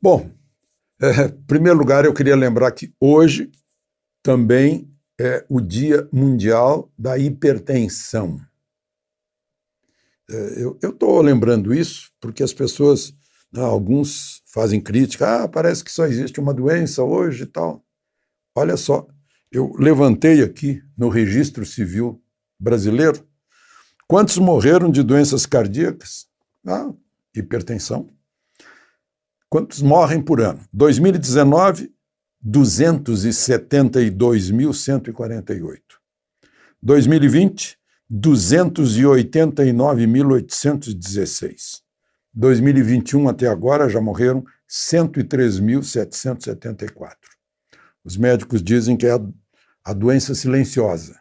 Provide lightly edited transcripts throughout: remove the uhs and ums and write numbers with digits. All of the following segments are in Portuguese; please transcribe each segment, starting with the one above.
Bom, em primeiro lugar, eu queria lembrar que hoje também é o Dia Mundial da Hipertensão. Eu estou lembrando isso porque as pessoas, alguns fazem crítica, parece que só existe uma doença hoje e tal. Olha só, eu levantei aqui no Registro Civil Brasileiro quantos morreram de doenças cardíacas, hipertensão. Quantos morrem por ano? 2019, 272.148. 2020, 289.816. 2021 até agora já morreram 103.774. Os médicos dizem que é a doença silenciosa,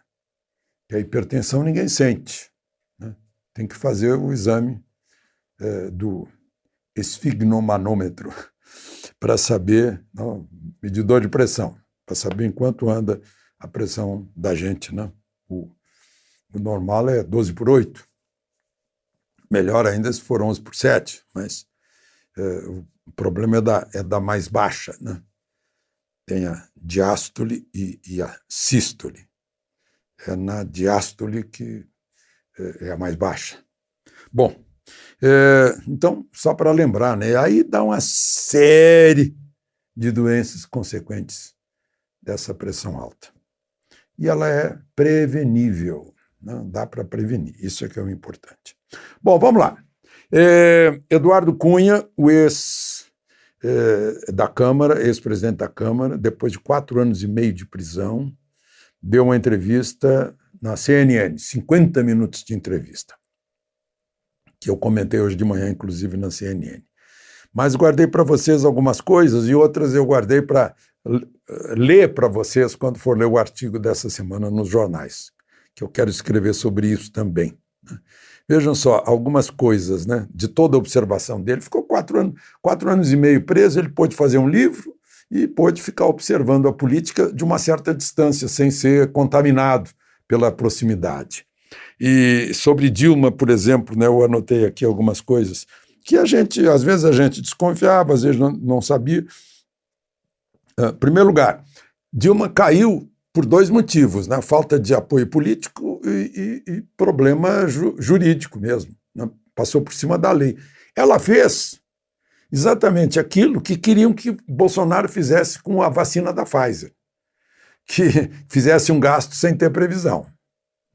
que a hipertensão ninguém sente, né? Tem que fazer o exame do esfigmomanômetro para saber, medidor de pressão, para saber em quanto anda a pressão da gente, né? O normal é 12/8. Melhor ainda se for 11/7, mas o problema é da mais baixa, né? Tem a diástole e a sístole. É na diástole que é a mais baixa. Bom, então, só para lembrar, né? Aí dá uma série de doenças consequentes dessa pressão alta. E ela é prevenível, né? Dá para prevenir, isso é que é o importante. Bom, vamos lá. Eduardo Cunha, o da Câmara, ex-presidente da Câmara, depois de 4 anos e meio de prisão, deu uma entrevista na CNN, 50 minutos de entrevista, que eu comentei hoje de manhã, inclusive, na CNN. Mas guardei para vocês algumas coisas e outras eu guardei para ler para vocês quando for ler o artigo dessa semana nos jornais, que eu quero escrever sobre isso também, né? Vejam só, algumas coisas, né, de toda a observação dele. Ficou 4 anos e meio preso, ele pôde fazer um livro e pôde ficar observando a política de uma certa distância, sem ser contaminado pela proximidade. E sobre Dilma, por exemplo, né, eu anotei aqui algumas coisas que às vezes a gente desconfiava, às vezes não sabia. Em primeiro lugar, Dilma caiu por 2 motivos, né? Falta de apoio político e problema jurídico mesmo, né? Passou por cima da lei. Ela fez exatamente aquilo que queriam que Bolsonaro fizesse com a vacina da Pfizer, que fizesse um gasto sem ter previsão,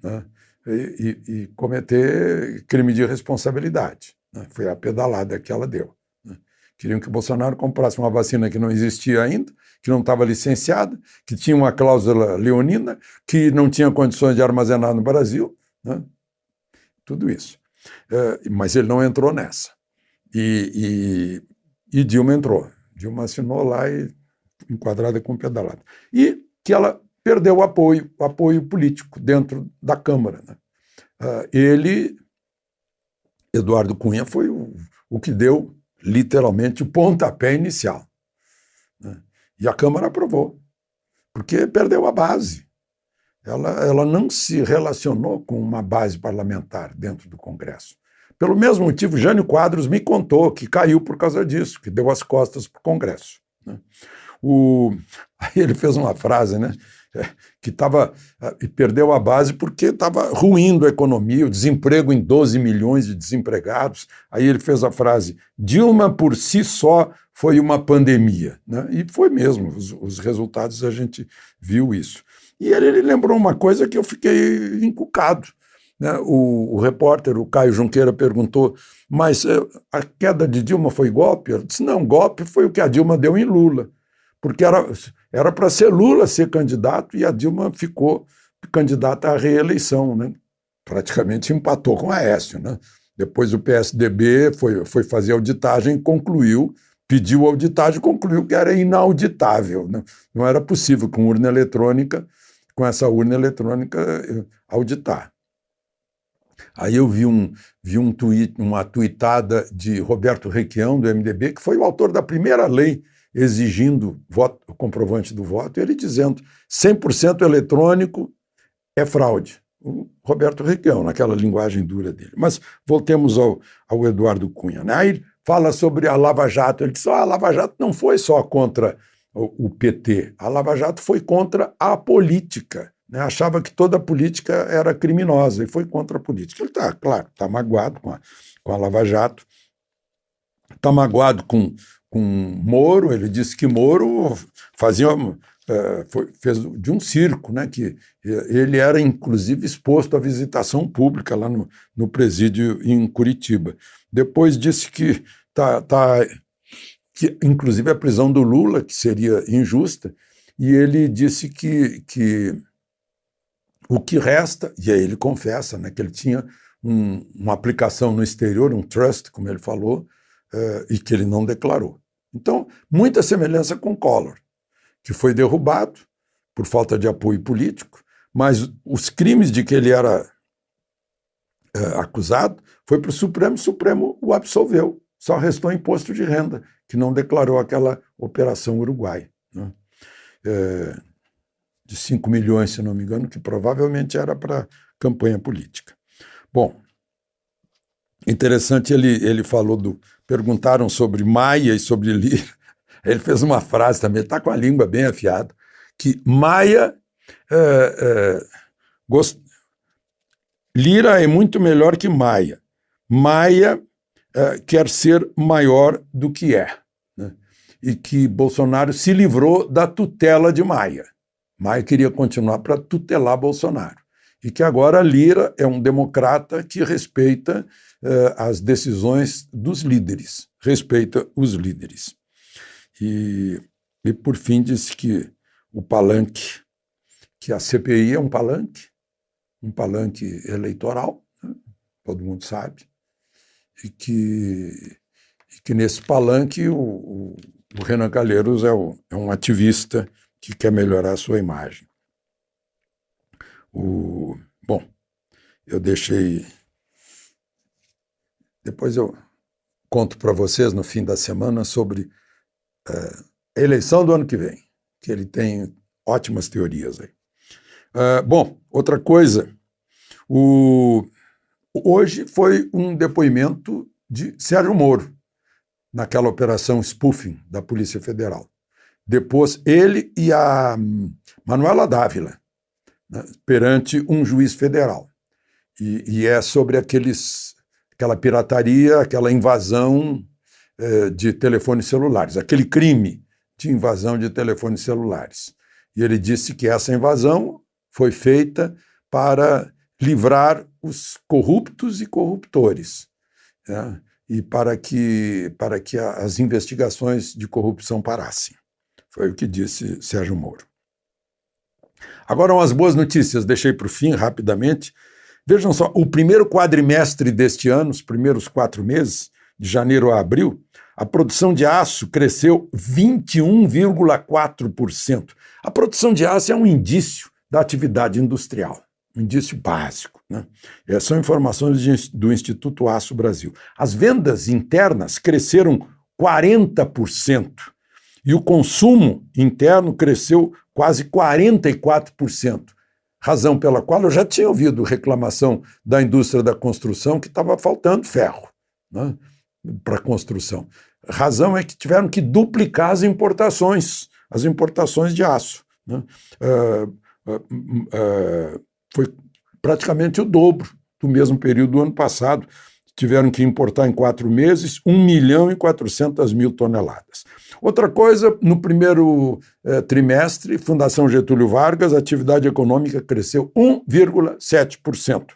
né? E cometer crime de responsabilidade, né? Foi a pedalada que ela deu, né? Queriam que Bolsonaro comprasse uma vacina que não existia ainda, que não estava licenciada, que tinha uma cláusula leonina, que não tinha condições de armazenar no Brasil, né? Tudo isso. Mas ele não entrou nessa. E Dilma entrou. Dilma assinou lá e enquadrada com pedalada. E que ela perdeu o apoio político dentro da Câmara, né? Eduardo Cunha, foi o que deu, literalmente, o pontapé inicial, né? E a Câmara aprovou, porque perdeu a base. Ela não se relacionou com uma base parlamentar dentro do Congresso. Pelo mesmo motivo, Jânio Quadros me contou que caiu por causa disso, que deu as costas para o Congresso, né? Aí ele fez uma frase, né, que perdeu a base porque estava ruindo a economia, o desemprego em 12 milhões de desempregados. Aí ele fez a frase: Dilma por si só foi uma pandemia, né? E foi mesmo, os resultados a gente viu isso. E ele lembrou uma coisa que eu fiquei encucado, né? O repórter, o Caio Junqueira, perguntou: mas a queda de Dilma foi golpe? Eu disse: não, golpe foi o que a Dilma deu em Lula, porque era para ser Lula ser candidato e a Dilma ficou candidata à reeleição, né? Praticamente empatou com Aécio, né? Depois o PSDB foi fazer auditagem, pediu auditagem, concluiu que era inauditável, né? Não era possível com essa urna eletrônica auditar. Aí eu vi uma tuitada de Roberto Requião, do MDB, que foi o autor da primeira lei exigindo o comprovante do voto, ele dizendo 100% eletrônico é fraude. O Roberto Requião, naquela linguagem dura dele. Mas voltemos ao Eduardo Cunha, né? Aí fala sobre a Lava Jato. Ele disse: a Lava Jato não foi só contra o PT, a Lava Jato foi contra a política, né? Achava que toda a política era criminosa e foi contra a política. Ele está, claro, está magoado com a Lava Jato, está magoado com Moro. Ele disse que Moro fez de um circo, né? Que ele era, inclusive, exposto à visitação pública lá no presídio em Curitiba. Depois disse que que inclusive a prisão do Lula, que seria injusta, e ele disse que o que resta, e aí ele confessa, né, que ele tinha uma aplicação no exterior, um trust, como ele falou, e que ele não declarou. Então, muita semelhança com Collor, que foi derrubado por falta de apoio político, mas os crimes de que ele era acusado foi para o Supremo o absolveu. Só restou imposto de renda, que não declarou aquela Operação Uruguai, né? De 5 milhões, se não me engano, que provavelmente era para campanha política. Bom, interessante, ele falou perguntaram sobre Maia e sobre Lira. Ele fez uma frase também, está com a língua bem afiada, que Lira é muito melhor que Maia. Maia quer ser maior do que é, né? E que Bolsonaro se livrou da tutela de Maia. Maia queria continuar para tutelar Bolsonaro. E que agora Lira é um democrata que respeita as decisões dos líderes, respeita os líderes. E por fim, disse que o palanque, que a CPI é um palanque eleitoral, né? Todo mundo sabe, e que nesse palanque o Renan Calheiros é um ativista que quer melhorar a sua imagem. Bom, eu deixei... Depois eu conto para vocês no fim da semana sobre a eleição do ano que vem, que ele tem ótimas teorias aí. Bom, outra coisa, hoje foi um depoimento de Sérgio Moro, naquela operação spoofing da Polícia Federal. Depois ele e a Manuela Dávila, né, perante um juiz federal. E é sobre aquela pirataria, aquela invasão de telefones celulares, aquele crime de invasão de telefones celulares. E ele disse que essa invasão foi feita para livrar os corruptos e corruptores, né, e para que as investigações de corrupção parassem. Foi o que disse Sérgio Moro. Agora, umas boas notícias, deixei para o fim rapidamente. Vejam só, o primeiro quadrimestre deste ano, os primeiros 4 meses, de janeiro a abril, a produção de aço cresceu 21,4%. A produção de aço é um indício da atividade industrial, um indício básico, né? São informações do Instituto Aço Brasil. As vendas internas cresceram 40%. E o consumo interno cresceu quase 44%, razão pela qual eu já tinha ouvido reclamação da indústria da construção que estava faltando ferro, né, para a construção. A razão é que tiveram que duplicar as importações de aço, né? Foi praticamente o dobro do mesmo período do ano passado. Tiveram que importar em 4 meses 1.400.000 toneladas. Outra coisa, no primeiro trimestre, Fundação Getúlio Vargas, a atividade econômica cresceu 1,7%.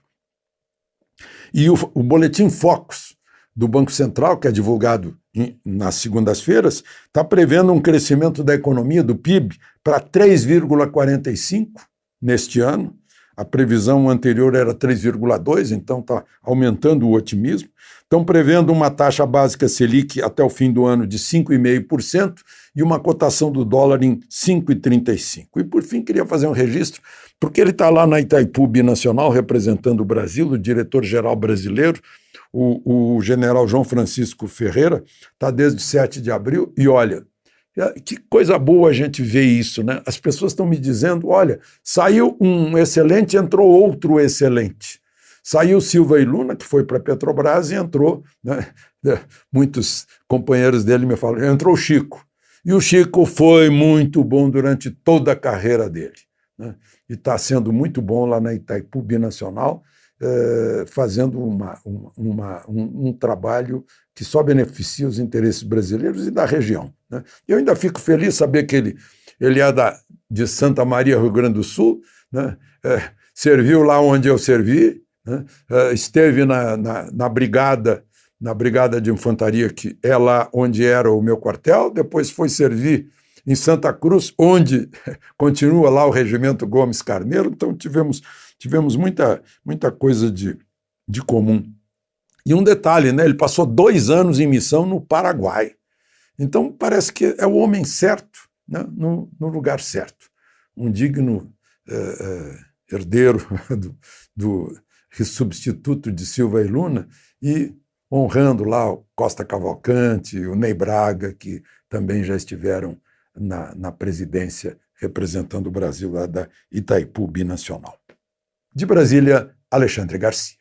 E o boletim Focus do Banco Central, que é divulgado nas segundas-feiras, está prevendo um crescimento da economia, do PIB, para 3,45% neste ano. A previsão anterior era 3,2%, então está aumentando o otimismo. Estão prevendo uma taxa básica Selic até o fim do ano de 5,5% e uma cotação do dólar em 5,35%. E, por fim, queria fazer um registro, porque ele está lá na Itaipu Binacional, representando o Brasil, o diretor-geral brasileiro, o general João Francisco Ferreira, está desde 7 de abril, e olha, que coisa boa a gente ver isso, né? As pessoas estão me dizendo, olha, saiu um excelente, entrou outro excelente. Saiu Silva e Luna, que foi para a Petrobras, e entrou, né, Muitos companheiros dele me falam, entrou o Chico. E o Chico foi muito bom durante toda a carreira dele, né? E está sendo muito bom lá na Itaipu Binacional, fazendo um trabalho que só beneficia os interesses brasileiros e da região, né? Eu ainda fico feliz de saber que ele é de Santa Maria, Rio Grande do Sul, né? Serviu lá onde eu servi, né? Esteve na brigada de infantaria, que é lá onde era o meu quartel, depois foi servir em Santa Cruz, onde continua lá o Regimento Gomes Carneiro, então tivemos muita coisa de comum. E um detalhe, né? Ele passou 2 anos em missão no Paraguai, então parece que é o homem certo, né? No lugar certo, um digno herdeiro do substituto de Silva e Luna, e honrando lá o Costa Cavalcante, o Ney Braga, que também já estiveram na presidência representando o Brasil lá da Itaipu Binacional. De Brasília, Alexandre Garcia.